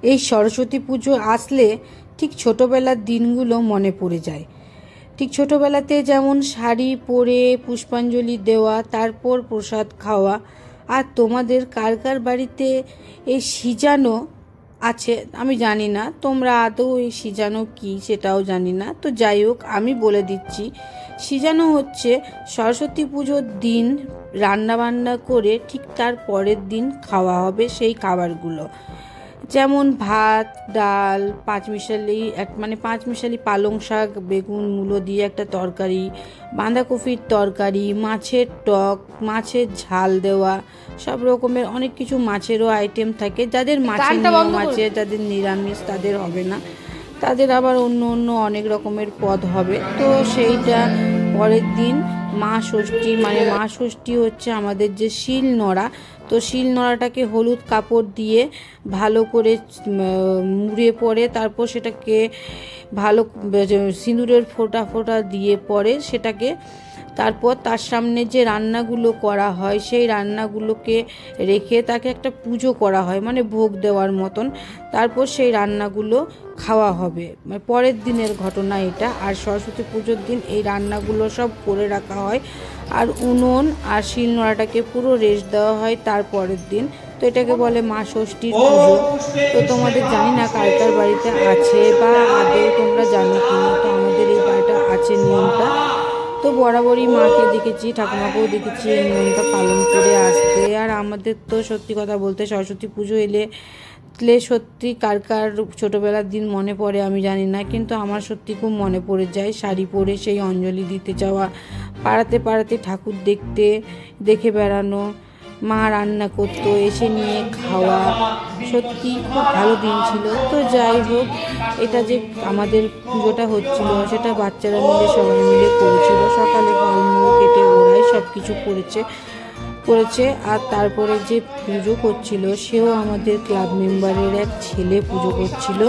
এই সরস্বতী পুজো আসলে ঠিক ছোটোবেলার দিনগুলো মনে পড়ে যায়। ঠিক ছোটোবেলাতে যেমন শাড়ি পরে পুষ্পাঞ্জলি দেওয়া, তারপর প্রসাদ খাওয়া। আর তোমাদের কার কার বাড়িতে এই সিজানো আছে আমি জানি না, তোমরা আদৌ এই সিজানো কি সেটাও জানি না। তো যাই হোক, আমি বলে দিচ্ছি, সিজানো হচ্ছে সরস্বতী পুজোর দিন রান্নাবান্না করে ঠিক তার পরের দিন খাওয়া হবে সেই খাবারগুলো। যেমন ভাত, ডাল, পাঁচমিশালি পালং শাক, বেগুন, মূলো দিয়ে একটা তরকারি, বাঁধাকপির তরকারি, মাছের টক, মাছের ঝাল দেওয়া, সব রকমের অনেক কিছু মাছেরও আইটেম থাকে। যাদের মাছের নিয়ম আছে, যাদের নিরামিষ তাদের হবে না, তাদের আবার অন্য অন্য অনেক রকমের পদ হবে। তো সেইটা পরের দিন মা ষষ্ঠী হচ্ছে আমাদের যে শিল নোড়া, তো শিল নোড়াটাকে হলুদ কাপড় দিয়ে ভালো করে মুড়ে পরে তারপর সেটাকে ভালো সিঁদুরের ফোঁটা দিয়ে পরে সেটাকে তারপর তার সামনে যে রান্নাগুলো করা হয় সেই রান্নাগুলোকে রেখে তাকে একটা পুজো করা হয়, মানে ভোগ দেওয়ার মতন। তারপর সেই রান্নাগুলো খাওয়া হবে, মানে পরের দিনের ঘটনা এটা। আর সরস্বতী পুজোর দিন এই রান্নাগুলো সব করে রাখা হয়, আর উনুন আর শিলনোড়াটাকে পুরো রেস্ট দেওয়া হয় তার পরের দিন। তো এটাকে বলে মা ষষ্ঠীর পুজো। তো তোমাদের জানি না কার কার বাড়িতে আছে বা আদৌ তোমরা জানো কিনা। তো আমাদের এই বাড়িটা আছে নিয়মটা। তো বরাবরই মাকে দেখেছি, ঠাকুমাকেও দেখেছি এই নিয়মটা পালন করে আসতে। আর আমাদের তো সত্যি কথা বলতে সরস্বতী পুজো এলে সত্যি কার কার ছোটোবেলার দিন মনে পড়ে আমি জানি না, কিন্তু আমার সত্যি খুব মনে পড়ে যায় শাড়ি পরে সেই অঞ্জলি দিতে যাওয়া, পাড়াতে ঠাকুর দেখে বেড়ানো, মা রান্না করতো, এসে নিয়ে খাওয়া, সত্যি খুব ভালো দিন ছিল। তো যাই হোক, এটা যে আমাদের পুজোটা হচ্ছিল সেটা বাচ্চারা মিলে সবাই মিলে করেছিল। সকালে ফলমূল কেটে ওরাই সব কিছু করেছে। আর তারপরে যে পুজো করছিল সেও আমাদের ক্লাব মেম্বারের এক ছেলে পুজো করছিল।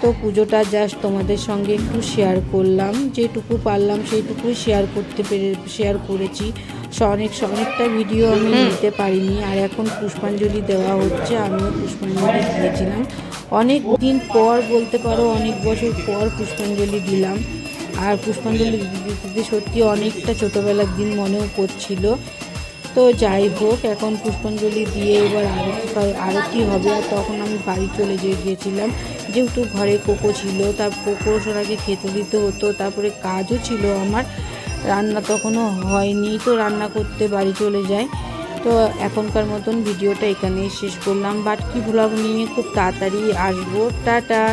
তো পুজোটা জাস্ট তোমাদের সঙ্গে একটু শেয়ার করলাম, যেটুকু পারলাম সেইটুকুই শেয়ার করেছি। অনেকটা ভিডিও আমি নিতে পারিনি। আর এখন পুষ্পাঞ্জলি দেওয়া হচ্ছে, আমিও পুষ্পাঞ্জলি দিয়েছিলাম অনেক দিন পর, বলতে পারো অনেক বছর পর পুষ্পাঞ্জলি দিলাম। আর পুষ্পাঞ্জলি দিতে সত্যি অনেকটা ছোটোবেলার দিন মনেও পড়ছিল। তো যাই হোক, এখন পুষ্পাঞ্জলি দিয়ে এবার আরতি হবে। আর তখন আমি বাড়ি চলে গিয়েছিলাম, যেহেতু ঘরে কোকো ছিল, তার কোকো সোনাকে খেতে দিতে হতো। তারপরে কাজও ছিল আমার, রান্না তখনও হয়নি, তো রান্না করতে বাড়ি চলে যাই। তো এখনকার মতন ভিডিওটা এখানেই শেষ করলাম। বাটকি ব্লগ নিয়ে খুব তাড়াতাড়ি আসবো। টাটা।